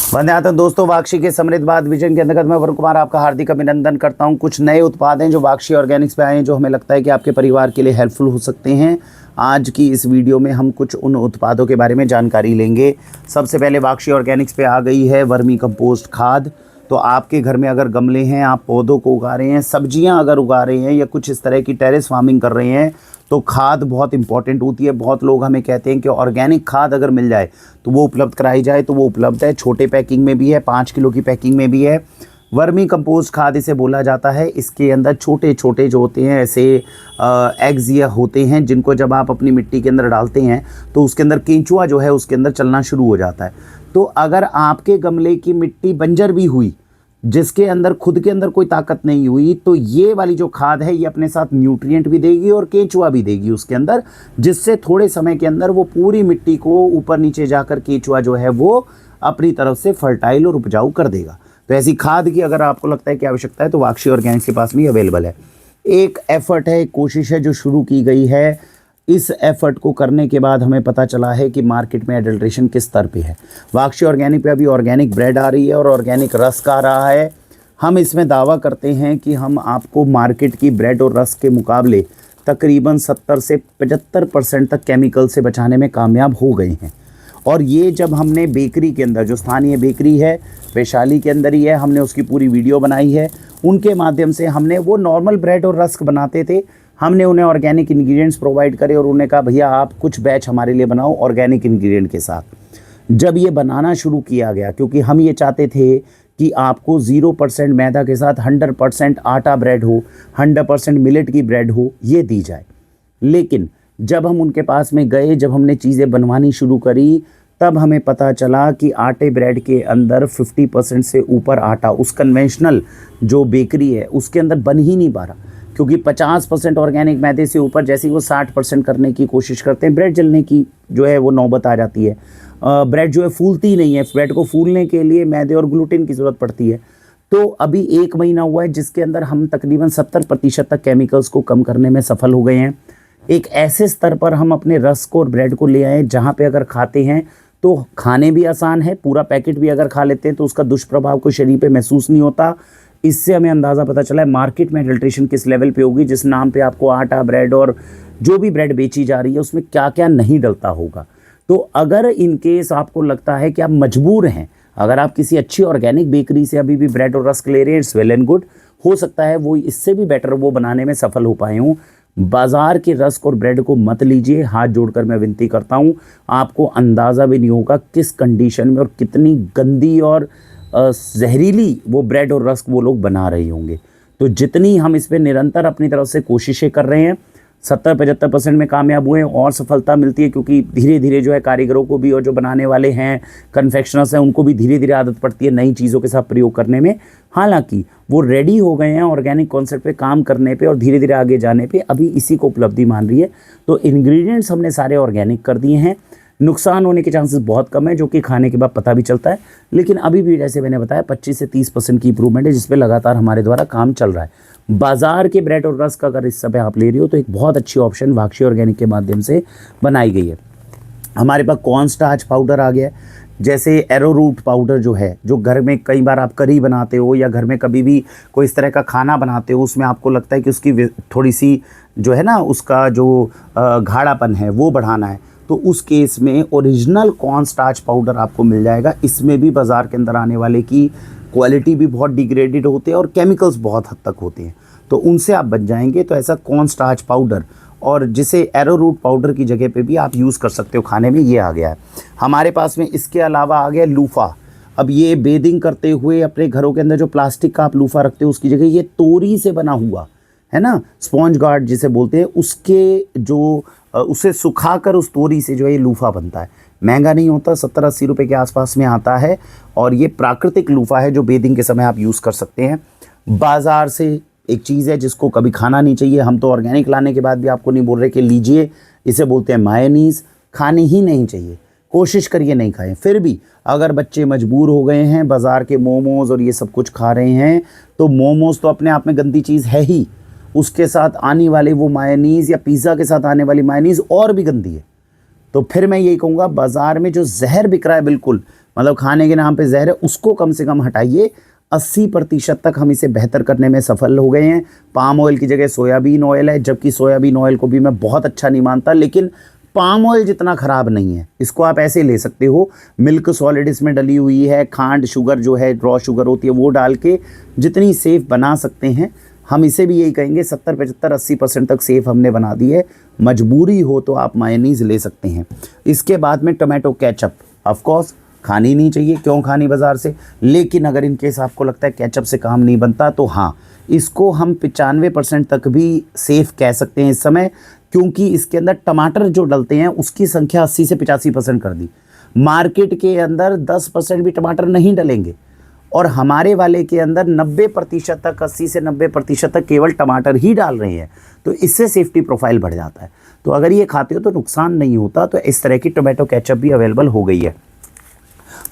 वंदे मातरम दोस्तों, वाक्षी के समृद्ध बाद विजन के अंतर्गत मैं वरुण कुमार आपका हार्दिक अभिनंदन करता हूं। कुछ नए उत्पाद हैं जो वाक्षी ऑर्गेनिक्स पे आए हैं, जो हमें लगता है कि आपके परिवार के लिए हेल्पफुल हो सकते हैं। आज की इस वीडियो में हम कुछ उन उत्पादों के बारे में जानकारी लेंगे। सबसे पहले वाक्षी ऑर्गेनिक्स पे आ गई है वर्मी कंपोस्ट खाद। तो आपके घर में अगर गमले हैं, आप पौधों को उगा रहे हैं, सब्जियां अगर उगा रहे हैं या कुछ इस तरह की टेरेस फार्मिंग कर रहे हैं, तो खाद बहुत इंपॉर्टेंट होती है। बहुत लोग हमें कहते हैं कि ऑर्गेनिक खाद अगर मिल जाए तो वो उपलब्ध कराई जाए, तो वो उपलब्ध है। छोटे पैकिंग में भी है, 5 किलो की पैकिंग में भी है। वर्मी कंपोस्ट खाद इसे बोला जाता है। इसके अंदर छोटे छोटे जो होते हैं ऐसे एग्स या होते हैं, जिनको जब आप अपनी मिट्टी के अंदर डालते हैं तो उसके अंदर केंचुआ जो है उसके अंदर चलना शुरू हो जाता है। तो अगर आपके गमले की मिट्टी बंजर भी हुई, जिसके अंदर खुद के अंदर कोई ताकत नहीं हुई, तो ये वाली जो खाद है ये अपने साथ न्यूट्रिएंट भी देगी और केंचुआ भी देगी उसके अंदर, जिससे थोड़े समय के अंदर वो पूरी मिट्टी को ऊपर नीचे जाकर केंचुआ जो है वो अपनी तरफ से फर्टाइल और उपजाऊ कर देगा। तो ऐसी खाद की अगर आपको लगता है कि आवश्यकता है तो वाक्षी ऑर्गेनिक्स के पास में अवेलेबल है। एक एफर्ट है, एक कोशिश है जो शुरू की गई है। इस एफर्ट को करने के बाद हमें पता चला है कि मार्केट में एडल्ट्रेशन किस स्तर पे है। वाक्षी ऑर्गेनिक पे अभी ऑर्गेनिक ब्रेड आ रही है और ऑर्गेनिक रस्क आ रहा है। हम इसमें दावा करते हैं कि हम आपको मार्केट की ब्रेड और रस्क के मुकाबले तकरीबन 70 से 75% तक केमिकल से बचाने में कामयाब हो गए हैं। और ये जब हमने बेकरी के अंदर, जो स्थानीय बेकरी है वैशाली के अंदर ही है, हमने उसकी पूरी वीडियो बनाई है। उनके माध्यम से हमने, वो नॉर्मल ब्रेड और रस्क बनाते थे, हमने उन्हें ऑर्गेनिक इंग्रेडिएंट्स प्रोवाइड करे और उन्हें कहा भैया आप कुछ बैच हमारे लिए बनाओ ऑर्गेनिक इंग्रेडिएंट के साथ। जब ये बनाना शुरू किया गया, क्योंकि हम ये चाहते थे कि आपको 0% मैदा के साथ 100% आटा ब्रेड हो, 100% मिलेट की ब्रेड हो, ये दी जाए। लेकिन जब हम उनके पास में गए, जब हमने चीज़ें बनवानी शुरू करी, तब हमें पता चला कि आटे ब्रेड के अंदर 50% से ऊपर आटा उस कन्वेंशनल जो बेकरी है उसके अंदर बन ही नहीं पा रहा, क्योंकि 50% ऑर्गेनिक मैदे से ऊपर जैसे ही वो 60% करने की कोशिश करते हैं, ब्रेड जलने की जो है वो नौबत आ जाती है। ब्रेड जो है फूलती नहीं है। ब्रेड को फूलने के लिए मैदे और ग्लूटेन की ज़रूरत पड़ती है। तो अभी 1 महीना हुआ है जिसके अंदर हम तकरीबन 70% तक केमिकल्स को कम करने में सफल हो गए हैं। एक ऐसे स्तर पर हम अपने रस्क और ब्रेड को ले आए जहाँ पे अगर खाते हैं तो खाने भी आसान है। पूरा पैकेट भी अगर खा लेते हैं तो उसका दुष्प्रभाव कोई शरीर पे महसूस नहीं होता। इससे हमें अंदाज़ा पता चला है मार्केट में एडल्ट्रेशन किस लेवल पे होगी, जिस नाम पे आपको आटा ब्रेड और जो भी ब्रेड बेची जा रही है उसमें क्या क्या नहीं डलता होगा। तो अगर इन केस आपको लगता है कि आप मजबूर हैं, अगर आप किसी अच्छी ऑर्गेनिक बेकरी से अभी भी ब्रेड और रस्क ले रहे हैं, इट्स वेल एंड गुड। हो सकता है वो इससे भी बेटर वो बनाने में सफल हो पाए हों। बाज़ार के रस्क और ब्रेड को मत लीजिए, हाथ जोड़कर मैं विनती करता हूँ। आपको अंदाज़ा भी नहीं होगा किस कंडीशन में और कितनी गंदी और जहरीली वो ब्रेड और रस्क वो लोग बना रहे होंगे। तो जितनी हम इस पर निरंतर अपनी तरफ से कोशिशें कर रहे हैं, 70-75% में कामयाब हुए और सफलता मिलती है, क्योंकि धीरे धीरे जो है कारीगरों को भी और जो बनाने वाले हैं, कन्फेक्शनर्स हैं, उनको भी धीरे धीरे आदत पड़ती है नई चीज़ों के साथ प्रयोग करने में। हालांकि वो रेडी हो गए हैं ऑर्गेनिक कॉन्सेप्ट पे काम करने पे और धीरे धीरे आगे जाने पे, अभी इसी को उपलब्धि मान रही है। तो इंग्रेडिएंट्स हमने सारे ऑर्गेनिक कर दिए हैं। नुकसान होने के चांसेस बहुत कम है, जो कि खाने के बाद पता भी चलता है। लेकिन अभी भी जैसे मैंने बताया 25 से 30% की इंप्रूवमेंट है, जिसपे लगातार हमारे द्वारा काम चल रहा है। बाजार के ब्रेड और रस्क अगर इस समय आप ले रही हो तो एक बहुत अच्छी ऑप्शन वाक्षी ऑर्गेनिक के माध्यम से बनाई गई है। हमारे पास कॉर्न स्टार्च पाउडर आ गया है, जैसे एरोरूट पाउडर जो है, जो घर में कई बार आप करी बनाते हो या घर में कभी भी कोई इस तरह का खाना बनाते हो, उसमें आपको लगता है कि उसकी थोड़ी सी जो है ना, उसका जो गाढ़ापन है वो बढ़ाना है, तो उस केस में ओरिजिनल कॉर्न स्टार्च पाउडर आपको मिल जाएगा। इसमें भी बाज़ार के अंदर आने वाले की क्वालिटी भी बहुत डिग्रेडेड होते हैं और केमिकल्स बहुत हद तक होते हैं, तो उनसे आप बच जाएंगे। तो ऐसा कॉर्न स्टार्च पाउडर, और जिसे एरोरूट पाउडर की जगह पे भी आप यूज़ कर सकते हो खाने में, ये आ गया है हमारे पास में। इसके अलावा आ गया लूफ़ा। अब ये बेदिंग करते हुए अपने घरों के अंदर जो प्लास्टिक का आप लूफ़ा रखते हो उसकी जगह ये तोरी से बना हुआ है ना, स्पॉन्ज गार्ड जिसे बोलते हैं, उसके जो उसे सुखाकर उस तोरी से जो है लूफ़ा बनता है। महंगा नहीं होता, 70-80 रुपये के आसपास में आता है, और ये प्राकृतिक लूफ़ा है जो बेदिंग के समय आप यूज़ कर सकते हैं। बाज़ार से एक चीज़ है जिसको कभी खाना नहीं चाहिए। हम तो ऑर्गेनिक लाने के बाद भी आपको नहीं बोल रहे कि लीजिए, इसे बोलते हैं मायोनीज़। खाने ही नहीं चाहिए, कोशिश करिए नहीं खाएं। फिर भी अगर बच्चे मजबूर हो गए हैं, बाज़ार के मोमोज़ और ये सब कुछ खा रहे हैं, तो मोमोज़ तो अपने आप में गंदी चीज़ है ही, उसके साथ आने वाले वो मायोनीज़ या पिज़्ज़ा के साथ आने वाली मायोनीज़ और भी गंदी है। तो फिर मैं यही कहूँगा, बाज़ार में जो जहर बिक रहा है बिल्कुल मतलब खाने के नाम पे जहर है, उसको कम से कम हटाइए। 80% तक हम इसे बेहतर करने में सफल हो गए हैं। पाम ऑयल की जगह सोयाबीन ऑयल है, जबकि सोयाबीन ऑयल को भी मैं बहुत अच्छा नहीं मानता, लेकिन पाम ऑयल जितना ख़राब नहीं है। इसको आप ऐसे ले सकते हो, मिल्क सॉलिड इसमें डली हुई है, खांड शुगर जो है रॉ शुगर होती है वो डाल के जितनी सेफ़ बना सकते हैं हम इसे भी यही कहेंगे। 70, 75, 80% तक सेफ़ हमने बना दी है। मजबूरी हो तो आप मायोनीज़ ले सकते हैं। इसके बाद में टोमेटो केचप, ऑफ कोर्स खानी नहीं चाहिए, क्यों खानी बाज़ार से, लेकिन अगर इन केस आपको लगता है केचप से काम नहीं बनता तो हाँ, इसको हम 95% तक भी सेफ़ कह सकते हैं इस समय, क्योंकि इसके अंदर टमाटर जो डलते हैं उसकी संख्या 80 से 85% कर दी। मार्केट के अंदर 10% भी टमाटर नहीं डलेंगे और हमारे वाले के अंदर 90% तक, 80 से 90% तक केवल टमाटर ही डाल रहे हैं, तो इससे सेफ्टी प्रोफाइल बढ़ जाता है। तो अगर ये खाते हो तो नुकसान नहीं होता। तो इस तरह की टोमेटो केचप भी अवेलेबल हो गई है।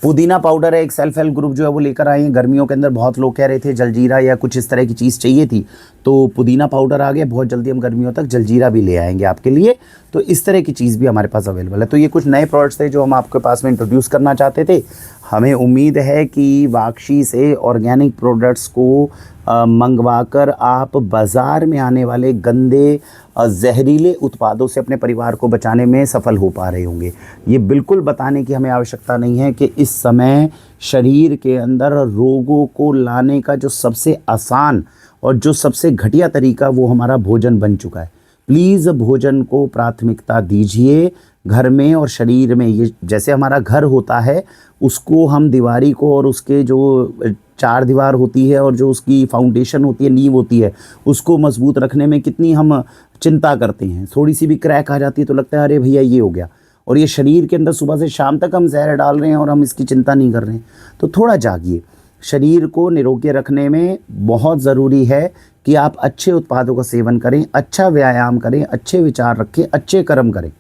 पुदीना पाउडर है, एक सेल्फ हेल्प ग्रुप जो है वो लेकर आए हैं। गर्मियों के अंदर बहुत लोग कह रहे थे जलजीरा या कुछ इस तरह की चीज़ चाहिए थी, तो पुदीना पाउडर आ गया। बहुत जल्दी हम गर्मियों तक जलजीरा भी ले आएंगे आपके लिए। तो इस तरह की चीज़ भी हमारे पास अवेलेबल है। तो ये कुछ नए प्रोडक्ट्स थे जो हम आपके पास में इंट्रोड्यूस करना चाहते थे। हमें उम्मीद है कि वाक्षी से ऑर्गेनिक प्रोडक्ट्स को मंगवाकर आप बाज़ार में आने वाले गंदे जहरीले उत्पादों से अपने परिवार को बचाने में सफल हो पा रहे होंगे। ये बिल्कुल बताने की हमें आवश्यकता नहीं है कि इस समय शरीर के अंदर रोगों को लाने का जो सबसे आसान और जो सबसे घटिया तरीका वो हमारा भोजन बन चुका है। प्लीज़ भोजन को प्राथमिकता दीजिए घर में और शरीर में। ये जैसे हमारा घर होता है, उसको हम दीवारी को और उसके जो चार दीवार होती है और जो उसकी फाउंडेशन होती है, नींव होती है, उसको मजबूत रखने में कितनी हम चिंता करते हैं। थोड़ी सी भी क्रैक आ जाती है तो लगता है अरे भैया ये हो गया। और ये शरीर के अंदर सुबह से शाम तक हम जहर डाल रहे हैं और हम इसकी चिंता नहीं कर रहे हैं। तो थोड़ा जागिए। शरीर को निरोगी रखने में बहुत ज़रूरी है कि आप अच्छे उत्पादों का सेवन करें, अच्छा व्यायाम करें, अच्छे विचार रखें, अच्छे कर्म करें।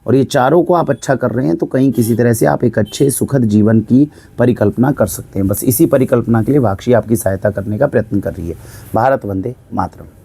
और ये चारों को आप अच्छा कर रहे हैं तो कहीं किसी तरह से आप एक अच्छे सुखद जीवन की परिकल्पना कर सकते हैं। बस इसी परिकल्पना के लिए वाक्षी आपकी सहायता करने का प्रयत्न कर रही है। भारत वंदे मातरम।